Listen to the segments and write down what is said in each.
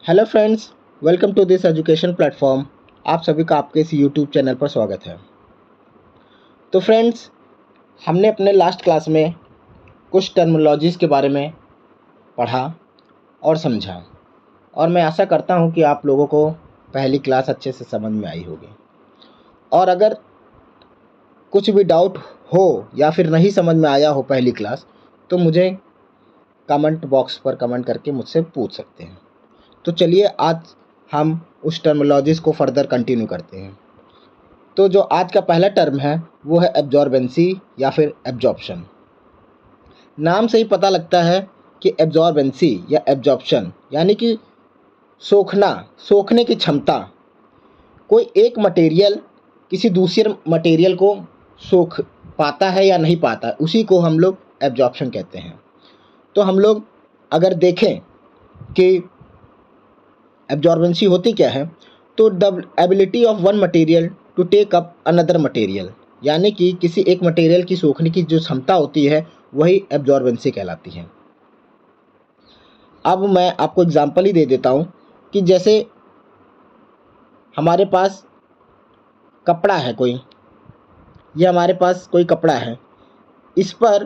Hello friends, welcome to this education platform. आप सभी का आपके इस यूट्यूब चैनल पर स्वागत है। तो फ्रेंड्स, हमने अपने लास्ट क्लास में कुछ टर्मिनोलॉजीज़ के बारे में पढ़ा और समझा, और मैं आशा करता हूं कि आप लोगों को पहली क्लास अच्छे से समझ में आई होगी। और अगर कुछ भी डाउट हो या फिर नहीं समझ में आया हो पहली क्लास, तो मुझे कमेंट बॉक्स पर कमेंट करके मुझसे पूछ सकते हैं। तो चलिए आज हम उस टर्मिनोलॉजीज़ को फर्दर कंटिन्यू करते हैं। तो जो आज का पहला टर्म है वो है एब्जॉर्बेंसी या फिर एब्जॉर्प्शन। नाम से ही पता लगता है कि एब्जॉर्बेंसी या एब्जॉर्प्शन यानी कि सोखने की क्षमता। कोई एक मटेरियल किसी दूसरे मटेरियल को सोख पाता है या नहीं पाता, उसी को हम लोग एब्जॉर्प्शन कहते हैं। तो हम लोग अगर देखें कि एब्जॉर्बेंसी होती क्या है, तो the ability of one material to take up another material, यानी कि किसी एक मटेरियल की सोखने की जो क्षमता होती है वही एब्जॉर्बेंसी कहलाती है। अब मैं आपको एग्जांपल ही दे देता हूँ कि जैसे हमारे पास कपड़ा है ये हमारे पास कोई कपड़ा है, इस पर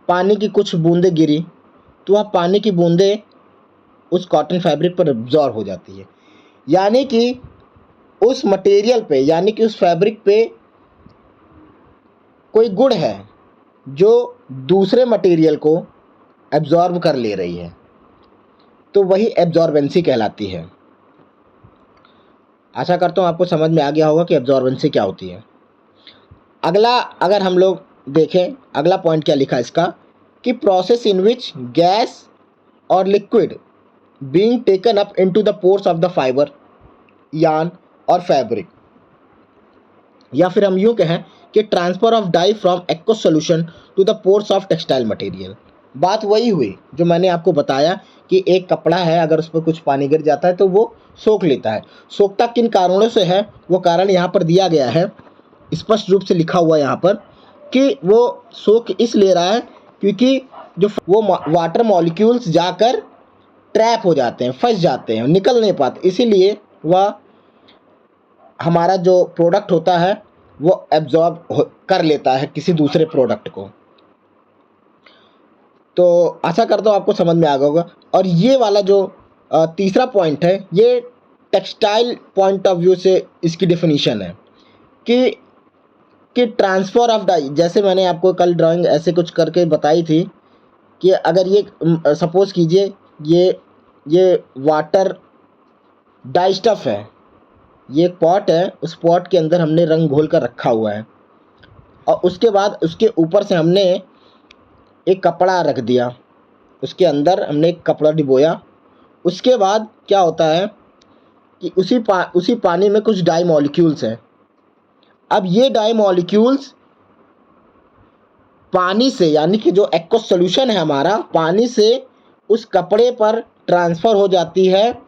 पानी की कुछ बूंदें गिरी तो वह पानी की बूंदें उस कॉटन फैब्रिक पर एब्जॉर्ब हो जाती है, यानी कि उस मटेरियल पे यानी कि उस फैब्रिक पे कोई गुण है जो दूसरे मटेरियल को एब्जॉर्ब कर ले रही है, तो वही एब्जॉर्बेंसी कहलाती है। आशा करता हूँ आपको समझ में आ गया होगा कि एब्जॉर्बेंसी क्या होती है। अगला अगर हम लोग देखें, अगला पॉइंट क्या लिखा है इसका, कि प्रोसेस इन विच गैस और liquid being taken up into the pores of the fibre, yarn और फैब्रिक, या फिर हम यूँ कहें कि transfer of dye from aqueous solution to the pores of textile material. बात वही हुई जो मैंने आपको बताया कि एक कपड़ा है, अगर उस पर कुछ पानी गिर जाता है तो वो सोख लेता है। सोखता किन कारणों से है, वो कारण यहाँ पर दिया गया है, स्पष्ट रूप से लिखा हुआ है यहाँ पर कि वो सोख इस ले रहा है क्योंकि जो वो वाटर मॉलिक्यूल्स जाकर ट्रैप हो जाते हैं, फंस जाते हैं, निकल नहीं पाते, इसीलिए वह हमारा जो प्रोडक्ट होता है वो एब्जॉर्ब कर लेता है किसी दूसरे प्रोडक्ट को। तो आशा करता हूँ आपको समझ में आ गया होगा। और ये वाला जो तीसरा पॉइंट है, ये टेक्सटाइल पॉइंट ऑफ व्यू से इसकी डेफिनेशन है कि ट्रांसफ़र ऑफ डाई, जैसे मैंने आपको कल ड्राइंग ऐसे कुछ करके बताई थी कि अगर ये सपोज़ कीजिए ये वाटर डाई स्टफ़ है, ये एक पॉट है, उस पॉट के अंदर हमने रंग घोल कर रखा हुआ है और उसके बाद उसके ऊपर से हमने एक कपड़ा रख दिया, उसके अंदर हमने एक कपड़ा डिबोया। उसके बाद क्या होता है कि उसी पानी में कुछ डाई मॉलिक्यूल्स हैं। अब ये डाई मॉलिक्यूल्स पानी से, यानी कि जो एक्वस सॉल्यूशन है हमारा, पानी से उस कपड़े पर ट्रांसफ़र हो जाती है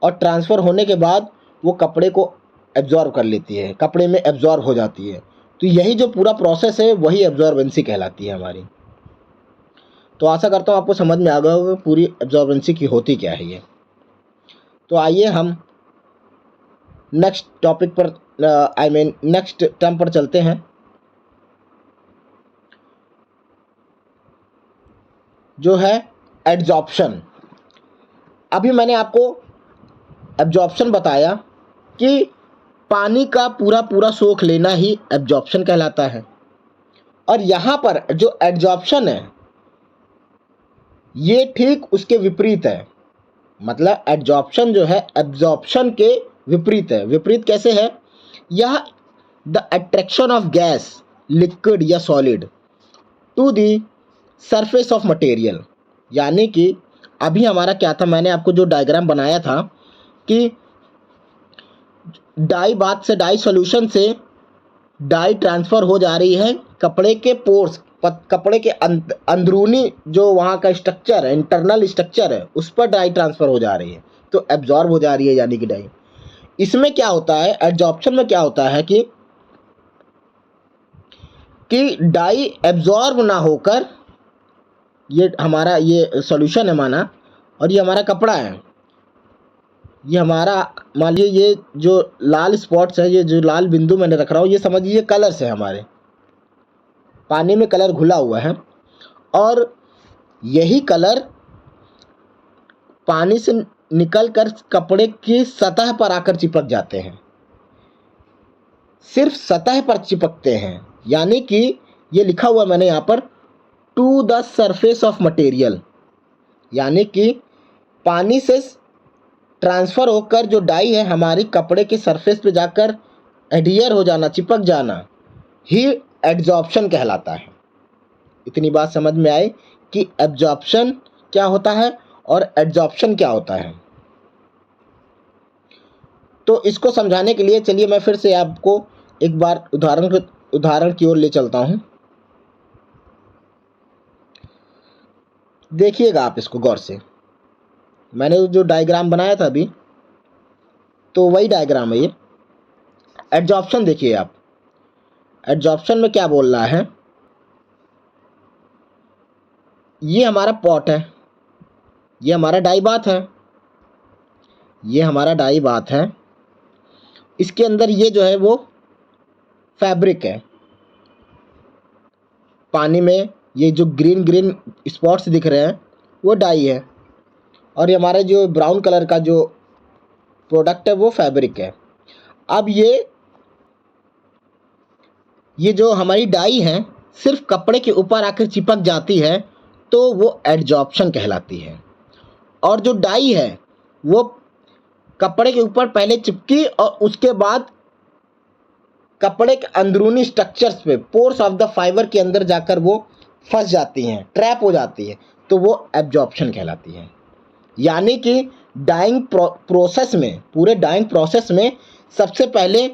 और ट्रांसफ़र होने के बाद वो कपड़े को एब्जॉर्ब कर लेती है, कपड़े में एब्जॉर्ब हो जाती है। तो यही जो पूरा प्रोसेस है वही एब्जॉर्बेंसी कहलाती है हमारी। तो आशा करता हूँ आपको समझ में आ गया होगा पूरी एब्जॉर्बेंसी की होती क्या है ये। तो आइए हम नेक्स्ट टॉपिक पर नेक्स्ट टर्म पर चलते हैं, जो है एड्जॉर्प्शन। अभी मैंने आपको एब्जॉर्प्शन बताया कि पानी का पूरा सोख लेना ही एब्जॉर्प्शन कहलाता है, और यहाँ पर जो एड्जॉर्प्शन है ये ठीक उसके विपरीत है। मतलब एड्जॉर्प्शन जो है एब्जॉर्प्शन के विपरीत है। विपरीत कैसे है? यह the attraction of gas, liquid या solid to the surface of material, यानी कि अभी हमारा क्या था, मैंने आपको जो डायग्राम बनाया था कि डाई सॉल्यूशन से डाई ट्रांसफ़र हो जा रही है कपड़े के पोर्स, कपड़े के अंदरूनी जो वहाँ का स्ट्रक्चर है, इंटरनल स्ट्रक्चर है, उस पर डाई ट्रांसफ़र हो जा रही है, तो एब्जॉर्ब हो जा रही है यानी कि डाई। इसमें क्या होता है, एड्जॉर्प्शन में क्या होता है कि डाई एब्जॉर्ब ना होकर, ये हमारा ये सॉल्यूशन है माना और ये हमारा कपड़ा है, ये हमारा, मान लीजिए ये जो लाल स्पॉट्स है, ये जो लाल बिंदु मैंने रख रहा हूँ, ये समझिए कलर्स है, हमारे पानी में कलर घुला हुआ है, और यही कलर पानी से निकलकर कपड़े की सतह पर आकर चिपक जाते हैं। सिर्फ सतह पर चिपकते हैं, यानी कि ये लिखा हुआ मैंने यहाँ पर to the surface of material, यानी कि पानी से ट्रांसफ़र होकर जो डाई है हमारी कपड़े के सरफेस पे जाकर एडहियर हो जाना, चिपक जाना ही एड्जॉर्प्शन कहलाता है। इतनी बात समझ में आए कि एब्जॉर्प्शन क्या होता है और एड्जॉर्प्शन क्या होता है। तो इसको समझाने के लिए चलिए मैं फिर से आपको एक बार उदाहरण की ओर ले चलता हूँ। देखिएगा आप इसको गौर से, मैंने जो डायग्राम बनाया था अभी, तो वही डायग्राम है ये। एड्जॉर्प्शन देखिए आप, एड्जॉर्प्शन में क्या बोल रहा है, ये हमारा पॉट है, ये हमारा डाई बाथ है, ये हमारा डाई बाथ है, इसके अंदर ये जो है वो फैब्रिक है, पानी में ये जो ग्रीन ग्रीन स्पॉट्स दिख रहे हैं वो डाई है, और ये हमारा जो ब्राउन कलर का जो प्रोडक्ट है वो फैब्रिक है। अब ये जो हमारी डाई है सिर्फ कपड़े के ऊपर आकर चिपक जाती है तो वो एड्जॉर्प्शन कहलाती है, और जो डाई है वो कपड़े के ऊपर पहले चिपकी और उसके बाद कपड़े के अंदरूनी स्ट्रक्चर्स पे, पोर्स ऑफ द फाइबर के अंदर जाकर वो फंस जाती हैं, ट्रैप हो जाती है, तो वो एब्जॉर्प्शन कहलाती है। यानी कि डाइंग प्रोसेस में, पूरे डाइंग प्रोसेस में सबसे पहले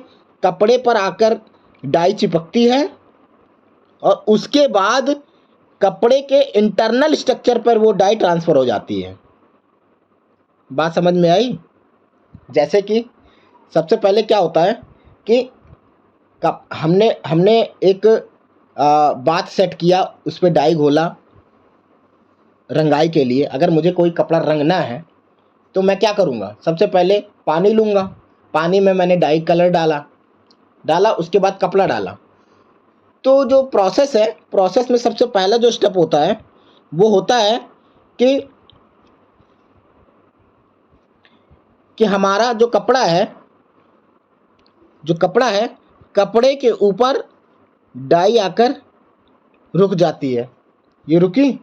कपड़े पर आकर डाई चिपकती है और उसके बाद कपड़े के इंटरनल स्ट्रक्चर पर वो डाई ट्रांसफ़र हो जाती है। बात समझ में आई? जैसे कि सबसे पहले क्या होता है कि हमने एक बाथ सेट किया, उस पर डाई घोला रंगाई के लिए। अगर मुझे कोई कपड़ा रंगना है तो मैं क्या करूँगा, सबसे पहले पानी लूँगा, पानी में मैंने डाई कलर डाला, उसके बाद कपड़ा डाला। तो जो प्रोसेस है, प्रोसेस में सबसे पहला जो स्टेप होता है वो होता है कि हमारा जो कपड़ा है कपड़े के ऊपर डाई आकर रुक जाती है, ये रुकी।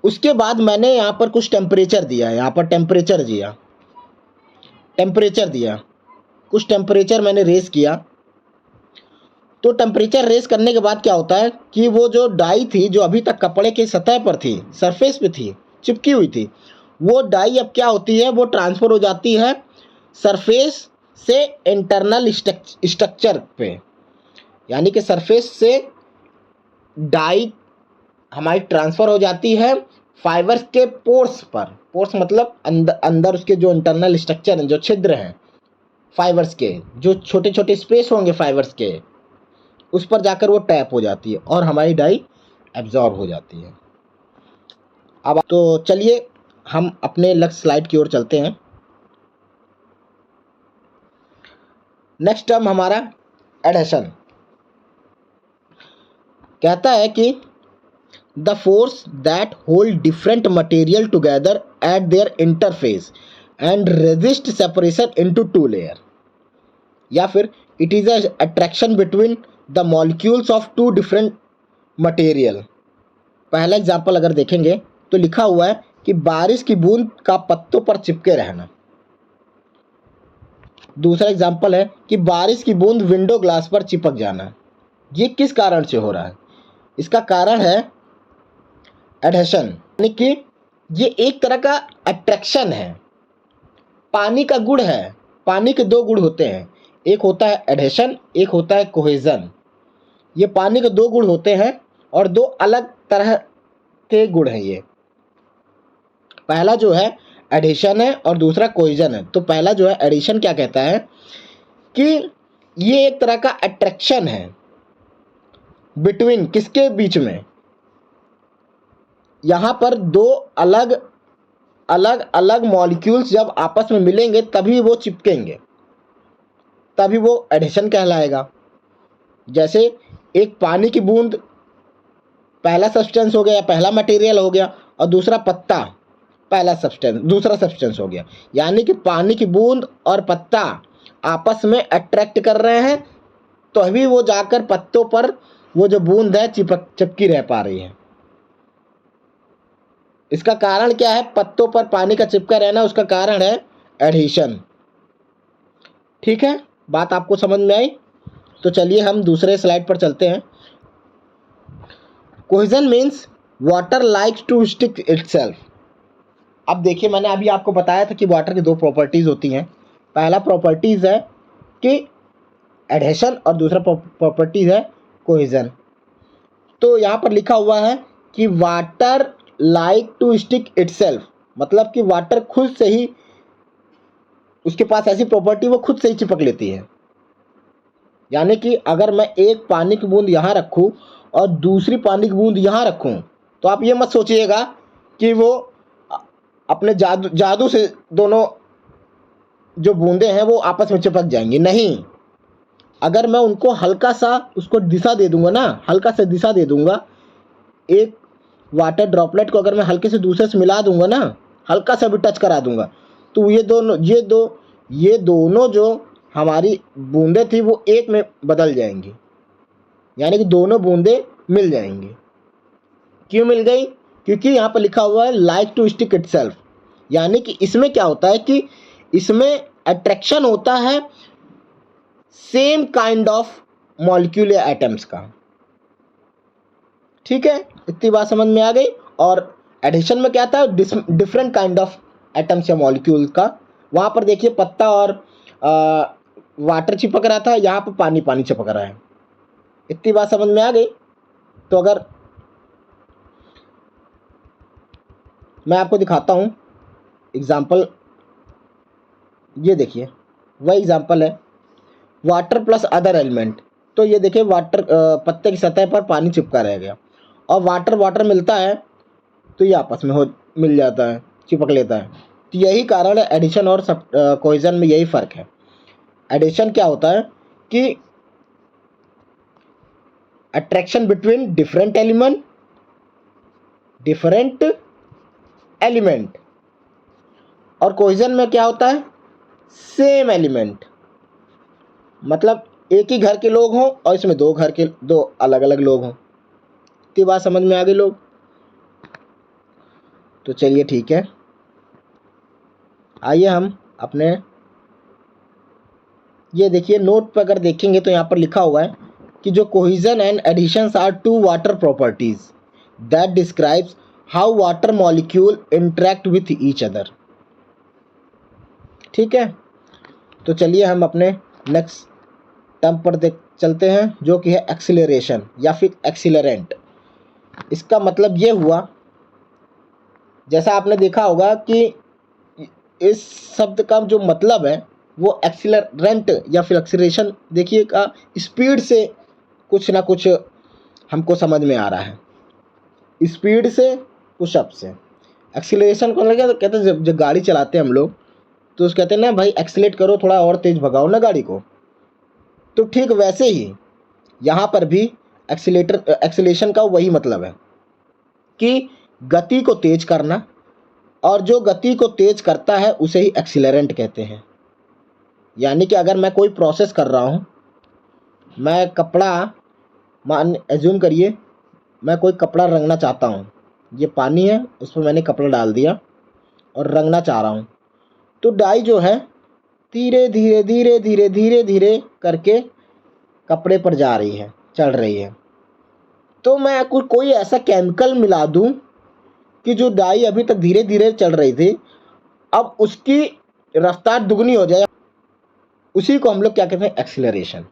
उसके बाद मैंने यहाँ पर कुछ टेम्परेचर दिया है, यहाँ पर टेम्परेचर दिया, कुछ टेम्परेचर मैंने रेस किया। तो टेम्परेचर रेस करने के बाद क्या होता है कि वो जो डाई थी, जो अभी तक कपड़े की सतह पर थी, सरफेस पे थी, चिपकी हुई थी, वो डाई अब क्या होती है, वो ट्रांसफ़र हो जाती है सरफेस से इंटरनल स्ट्रक्चर पे। यानी कि सरफेस से डाई हमारी ट्रांसफ़र हो जाती है फाइबर्स के पोर्स पर। पोर्स मतलब अंदर उसके जो इंटरनल स्ट्रक्चर हैं, जो छिद्र हैं फाइबर्स के, जो छोटे छोटे स्पेस होंगे फाइबर्स के, उस पर जाकर वो टैप हो जाती है और हमारी डाई एब्जॉर्ब हो जाती है। अब तो चलिए हम अपने नेक्स्ट स्लाइड की ओर चलते हैं। नेक्स्ट टर्म हमारा एडहेशन कहता है कि the force that hold different material together at their interface and resist separation into two layer, या फिर it is attraction between the molecules of two different material. पहला एग्जाम्पल अगर देखेंगे तो लिखा हुआ है कि बारिश की बूंद का पत्तों पर चिपके रहना। दूसरा एग्जाम्पल है कि बारिश की बूंद विंडो ग्लास पर चिपक जाना। ये किस कारण से हो रहा है? इसका कारण है एडहेशन, यानी कि ये एक तरह का अट्रैक्शन है। पानी का गुण है, पानी के दो गुण होते हैं, एक होता है एडहेशन, एक होता है कोहेजन। ये पानी के दो गुण होते हैं और दो अलग तरह के गुण हैं ये। पहला जो है एडिशन है और दूसरा कोहेजन है। तो पहला जो है एडिशन क्या कहता है कि ये एक तरह का अट्रैक्शन है बिटवीन, किसके बीच में, यहाँ पर दो अलग अलग अलग मॉलिक्यूल्स जब आपस में मिलेंगे तभी वो चिपकेंगे, तभी वो एडिशन कहलाएगा। जैसे एक पानी की बूंद पहला सब्सटेंस हो गया, पहला मटेरियल हो गया, और दूसरा पत्ता पहला सब्सटेंस, दूसरा सब्सटेंस हो गया। यानी कि पानी की बूंद और पत्ता आपस में अट्रैक्ट कर रहे हैं, तो अभी वो जाकर पत्तों पर वो जो बूंद है चिपकी रह पा रही है। इसका कारण क्या है? पत्तों पर पानी का चिपका रहना, उसका कारण है एडहेशन। ठीक है, बात आपको समझ में आई? तो चलिए हम दूसरे स्लाइड पर चलते हैं। Cohesion means water likes to stick itself. अब देखिए, मैंने अभी आपको बताया था कि वाटर की दो प्रॉपर्टीज होती हैं। पहला प्रॉपर्टीज है कि एडहेशन और दूसरा प्रॉपर्टीज है कोहेजन। तो यहाँ पर लिखा हुआ है कि water like to stick itself, मतलब कि वाटर खुद से ही, उसके पास ऐसी प्रॉपर्टी, वो खुद से ही चिपक लेती है। यानी कि अगर मैं एक पानी की बूंद यहाँ रखूँ और दूसरी पानी की बूंद यहाँ रखूँ, तो आप ये मत सोचिएगा कि वो अपने जादू से दोनों जो बूंदें हैं वो आपस में चिपक जाएंगी। नहीं, अगर मैं उनको हल्का सा उसको दिशा दे दूंगा ना, हल्का सा दिशा दे दूंगा, एक वाटर ड्रॉपलेट को अगर मैं हल्के से दूसरे से मिला दूंगा ना, हल्का सा भी टच करा दूंगा, तो ये दोनों जो हमारी बूंदें थी वो एक में बदल जाएंगी। यानी कि दोनों बूंदें मिल जाएंगी। क्यों मिल गई? क्योंकि यहाँ पर लिखा हुआ है लाइक टू स्टिक इटसेल्फ। यानी कि इसमें क्या होता है कि इसमें अट्रैक्शन होता है सेम काइंड ऑफ मॉलिक्यूल या एटम्स का। ठीक है, इतनी बात समझ में आ गई। और एडिशन में क्या था? डिफरेंट काइंड ऑफ एटम्स या मॉलिक्यूल का। वहाँ पर देखिए पत्ता और वाटर चिपक रहा था, यहाँ पर पानी पानी चिपक रहा है। इतनी बात समझ में आ गई। तो अगर मैं आपको दिखाता हूँ एग्जाम्पल, ये देखिए वही एग्जाम्पल है, वाटर प्लस अदर एलिमेंट। तो ये देखिए वाटर, पत्ते की सतह पर पानी चिपका रह गया, और वाटर मिलता है तो ये आपस में मिल जाता है, चिपक लेता है। तो यही कारण है एडिशन और कोहेजन में, यही फ़र्क है। एडिशन क्या होता है कि अट्रैक्शन बिटवीन डिफरेंट एलिमेंट, और कोहेजन में क्या होता है? Same element. मतलब एक ही घर के लोग हों और इसमें दो अलग अलग लोग हों। इतनी बात समझ में आ गई लोग? तो चलिए ठीक है, आइए हम अपने, ये देखिए नोट पर अगर देखेंगे तो यहाँ पर लिखा हुआ है कि जो cohesion and adhesion are two water properties that describes how water molecule interact with each other. ठीक है, तो चलिए हम अपने नेक्स्ट टर्म पर चलते हैं, जो कि है एक्सीलरेशन या फिर एक्सीलरेंट। इसका मतलब ये हुआ, जैसा आपने देखा होगा कि इस शब्द का जो मतलब है वो एक्सीलरेंट या फिर एक्सीलरेशन, देखिए का स्पीड से कुछ ना कुछ हमको समझ में आ रहा है, स्पीड से पुशअप से। एक्सीलरेशन को लगे तो कहते हैं जब गाड़ी चलाते हैं हम लोग, तो उसको कहते हैं ना भाई एक्सीलेट करो, थोड़ा और तेज़ भगाओ ना गाड़ी को। तो ठीक वैसे ही यहाँ पर भी एक्सीलरेशन का वही मतलब है कि गति को तेज करना, और जो गति को तेज करता है उसे ही एक्सीलरेंट कहते हैं। यानी कि अगर मैं कोई प्रोसेस कर रहा हूँ, मैं कपड़ा, मान एज्यूम करिए मैं कोई कपड़ा रंगना चाहता हूँ, ये पानी है, उस पर मैंने कपड़ा डाल दिया और रंगना चाह रहा हूँ, तो डाई जो है धीरे धीरे धीरे धीरे धीरे धीरे करके कपड़े पर जा रही है, चढ़ रही है। तो मैं कोई ऐसा केमिकल मिला दूँ कि जो डाई अभी तक धीरे धीरे चल रही थी, अब उसकी रफ्तार दुगनी हो जाए, उसी को हम लोग क्या कहते हैं? एक्सीलरेशन।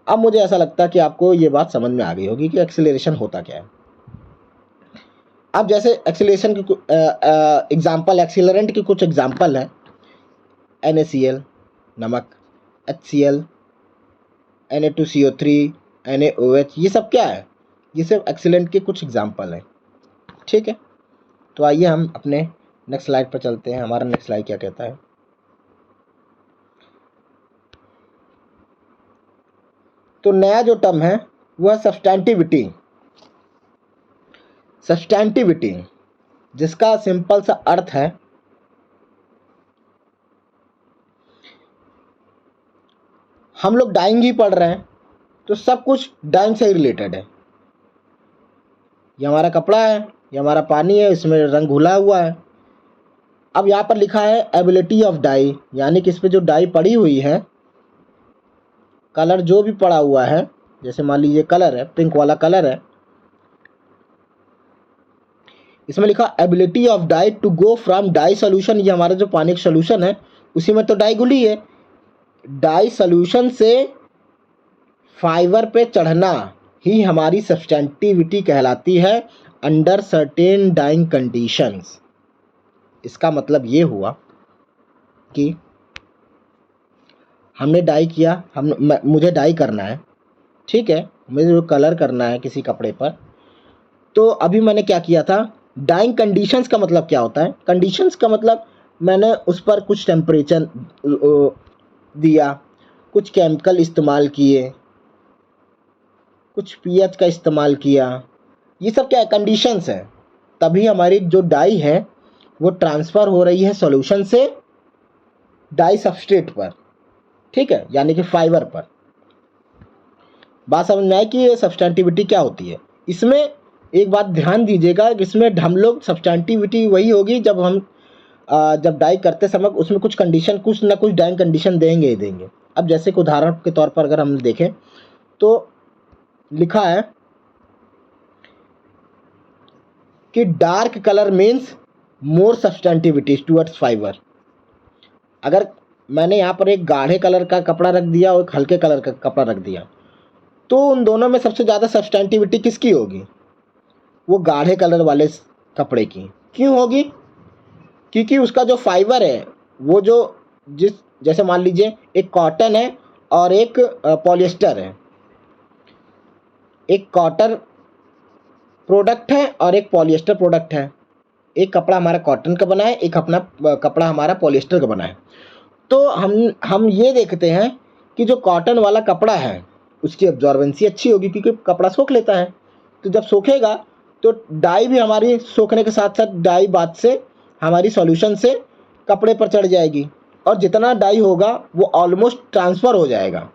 अब मुझे ऐसा लगता है कि आपको ये बात समझ में आ गई होगी कि एक्सीलरेशन होता क्या है। अब जैसे एक्सीलरेशन की एग्जाम्पल, एक्सीलरेंट की कुछ एग्जाम्पल है, NaCl नमक, HCl, Na2CO3, NaOH, ये सब क्या है? ये सब एक्सीलेंट के कुछ एग्जाम्पल हैं। ठीक है, तो आइए हम अपने नेक्स्ट स्लाइड पर चलते हैं। हमारा नेक्स्ट स्लाइड क्या कहता है? तो नया जो टर्म है वह सब्सटैंटिविटी, जिसका सिंपल सा अर्थ है हम लोग डाइंग ही पढ़ रहे हैं तो सब कुछ डाइंग से ही रिलेटेड है। ये हमारा कपड़ा है, ये हमारा पानी है, इसमें रंग घुला हुआ है। अब यहाँ पर लिखा है एबिलिटी ऑफ डाई, यानी कि इस पर जो डाई पड़ी हुई है, कलर जो भी पड़ा हुआ है, जैसे मान लीजिए कलर है, पिंक वाला कलर है, इसमें लिखा ability of dye to go from dye solution, ये हमारा जो पानी का सोल्यूशन है उसी में तो डाई घुली है, डाई सोल्यूशन से फाइबर पे चढ़ना ही हमारी सब्सटैंटिविटी कहलाती है अंडर सर्टेन डाइंग कंडीशंस। इसका मतलब ये हुआ कि हमने डाई किया, मुझे डाई करना है, ठीक है, मुझे जो कलर करना है किसी कपड़े पर, तो अभी मैंने क्या किया था, डाइंग कंडीशंस का मतलब क्या होता है? कंडीशंस का मतलब मैंने उस पर कुछ टेम्परेचर दिया, कुछ केमिकल इस्तेमाल किए, कुछ पीएच का इस्तेमाल किया, ये सब क्या है? कंडीशंस है। तभी हमारी जो डाई है वो ट्रांसफ़र हो रही है सॉल्यूशन से डाई सबस्ट्रेट पर, ठीक है, यानी कि फाइबर पर। बात समझ में आए कि ये सब्सटैंटिविटी क्या होती है? इसमें एक बात ध्यान दीजिएगा कि इसमें हम लोग सब्सटैंटिविटी वही होगी जब हम जब डाई करते समय उसमें कुछ कंडीशन, कुछ ना कुछ डाइंग कंडीशन देंगे ही देंगे। अब जैसे कि उदाहरण के तौर पर अगर हम देखें तो लिखा है कि dark colour means more substantivity towards fibre. अगर मैंने यहाँ पर एक गाढ़े कलर का कपड़ा रख दिया और एक हल्के कलर का कपड़ा रख दिया, तो उन दोनों में सबसे ज़्यादा सब्सटैंटिविटी किसकी होगी? वो गाढ़े कलर वाले कपड़े की। क्यों होगी? क्योंकि उसका जो फाइबर है वो जो जैसे मान लीजिए एक कॉटन है और एक पॉलिएस्टर है, एक कॉटन प्रोडक्ट है और एक पॉलिएस्टर प्रोडक्ट है। एक कपड़ा हमारा कॉटन का बना है, एक अपना कपड़ा हमारा पॉलिएस्टर का बना है। तो हम ये देखते हैं कि जो कॉटन वाला कपड़ा है उसकी एब्जॉर्बेंसी अच्छी होगी क्योंकि कपड़ा सोख लेता है। तो जब सोखेगा तो डाई भी हमारी सोखने के साथ साथ डाई बाद से हमारी सॉल्यूशन से कपड़े पर चढ़ जाएगी और जितना डाई होगा वो ऑलमोस्ट ट्रांसफ़र हो जाएगा।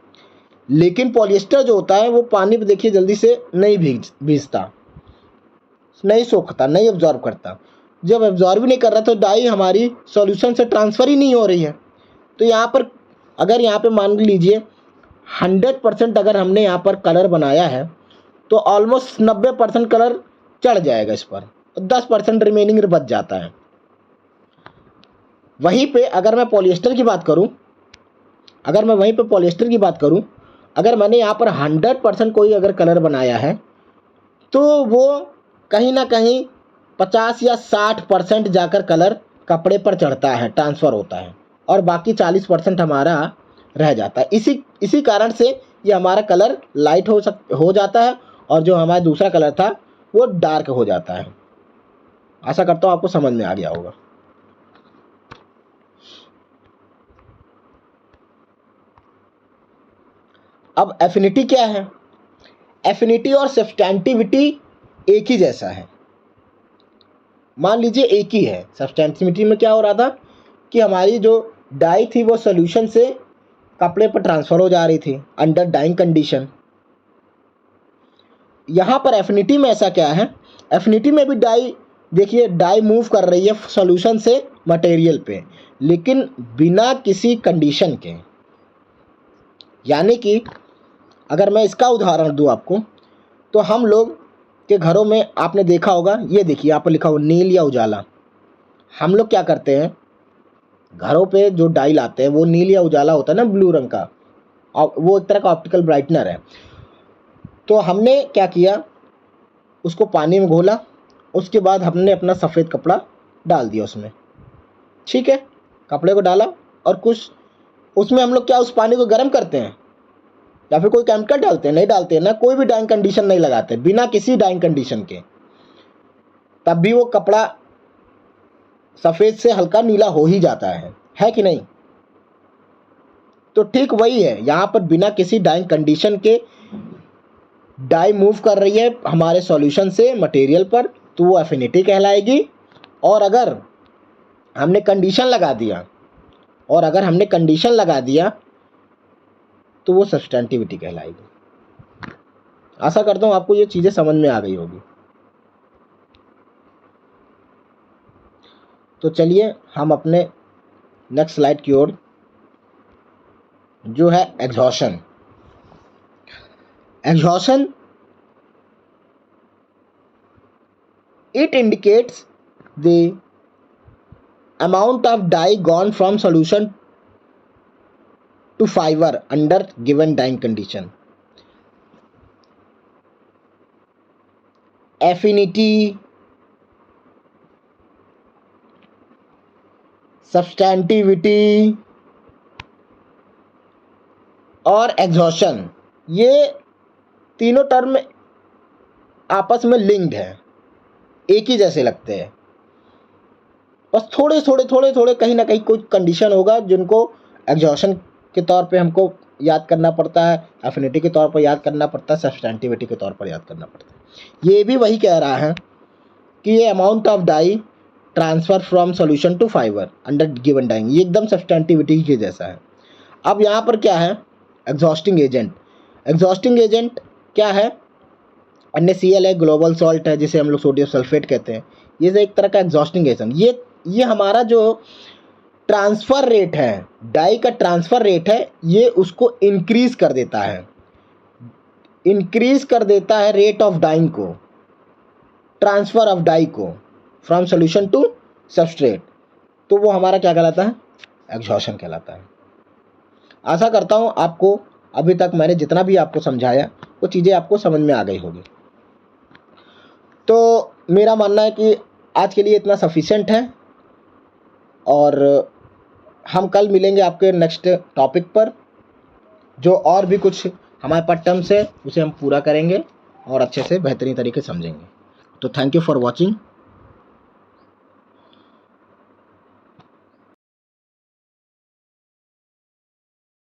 लेकिन पॉलिएस्टर जो होता है वो पानी पे देखिए जल्दी से नहीं भीगता, नहीं सोखता, नहीं एब्जॉर्ब करता। जब एब्जॉर्ब ही नहीं कर रहा तो डाई हमारी सॉल्यूशन से ट्रांसफ़र ही नहीं हो रही है। तो यहाँ पर अगर यहाँ पे मान लीजिए 100% अगर हमने यहाँ पर कलर बनाया है तो ऑलमोस्ट 90% कलर चढ़ जाएगा इस पर, 10% रिमेनिंग बच जाता है। वहीं पे अगर मैं पॉलिएस्टर की बात करूं, अगर मैंने यहाँ पर 100% कोई अगर कलर बनाया है तो वो कहीं ना कहीं 50 या 60% जाकर कलर कपड़े पर चढ़ता है, ट्रांसफ़र होता है, और बाकी 40% हमारा रह जाता है। इसी कारण से ये हमारा कलर लाइट हो जाता है और जो हमारा दूसरा कलर था वो डार्क हो जाता है। आशा करता हूँ आपको समझ में आ गया होगा। अब एफिनिटी क्या है? एफिनिटी और सब्सटैंटिविटी एक ही जैसा है। मान लीजिए एक ही है। सब्सटैंटिविटी में क्या हो रहा था कि हमारी जो डाई थी वो सॉल्यूशन से कपड़े पर ट्रांसफ़र हो जा रही थी अंडर डाइंग कंडीशन। यहाँ पर एफिनिटी में ऐसा क्या है? एफिनिटी में भी डाई, देखिए डाई मूव कर रही है सॉल्यूशन से मटेरियल पे, लेकिन बिना किसी कंडीशन के। यानी कि अगर मैं इसका उदाहरण दूँ आपको, तो हम लोग के घरों में आपने देखा होगा, ये देखिए यहाँ पर लिखा हुआ नील या उजाला। हम लोग क्या करते हैं, घरों पे जो डाई लाते हैं वो नील या उजाला होता है ना, ब्लू रंग का, और वो एक तरह का ऑप्टिकल ब्राइटनर है। तो हमने क्या किया, उसको पानी में घोला, उसके बाद हमने अपना सफ़ेद कपड़ा डाल दिया उसमें, ठीक है, कपड़े को डाला और कुछ उसमें हम लोग क्या उस पानी को गर्म करते हैं या फिर कोई केमिकल डालते हैं? नहीं डालते हैं ना, कोई भी डाइंग कंडीशन नहीं लगाते, बिना किसी डाइंग कंडीशन के। तब भी वो कपड़ा सफ़ेद से हल्का नीला हो ही जाता है कि नहीं। तो ठीक वही है, यहाँ पर बिना किसी डाइंग कंडीशन के डाई मूव कर रही है हमारे सॉल्यूशन से मटेरियल पर, तो वो एफिनिटी कहलाएगी। और अगर हमने कंडीशन लगा दिया तो वो सब्सटेंटिविटी कहलाएगी। आशा करता हूँ आपको ये चीज़ें समझ में आ गई होगी। तो चलिए हम अपने नेक्स्ट स्लाइड की ओर, जो है exhaustion. It indicates the amount of dye gone from solution to fiber under given dyeing condition. Affinity, substantivity और एग्जॉशन, ये तीनों टर्म आपस में लिंक्ड है, एक ही जैसे लगते हैं। बस थोड़े कहीं ना कहीं कुछ कंडीशन होगा जिनको एग्जॉशन के तौर पे हमको याद करना पड़ता है, एफिनिटी के तौर पर याद करना पड़ता है, सब्सटेंटिविटी के तौर पर याद करना पड़ता है। ये भी वही कह रहा है कि ये amount of dye transfer from solution to fibre under given dyeing, ये एकदम सब्सटेंटिविटी के जैसा है। अब यहाँ पर क्या है, एग्जॉस्टिंग एजेंट क्या है, NaCl है, ग्लोबल सॉल्ट है जिसे हम लोग सोडियम सल्फेट कहते हैं, ये एक तरह का एग्जॉस्टिंग एजेंट। ये हमारा जो ट्रांसफ़र रेट है, डाई का ट्रांसफ़र रेट है, ये उसको इंक्रीज़ कर देता है रेट ऑफ डाइंग को, ट्रांसफ़र ऑफ डाई को फ्रॉम सोल्यूशन टू सबस्ट्रेट, तो वो हमारा क्या कहलाता है, एग्जॉशन कहलाता है। आशा करता हूँ आपको अभी तक मैंने जितना भी आपको समझाया वो चीज़ें आपको समझ में आ गई होगी। तो मेरा मानना है कि आज के लिए इतना सफिशिएंट है, और हम कल मिलेंगे आपके नेक्स्ट टॉपिक पर, जो और भी कुछ हमारे पास टर्म्स है उसे हम पूरा करेंगे और अच्छे से बेहतरीन तरीके से समझेंगे। तो थैंक यू फॉर वॉचिंग।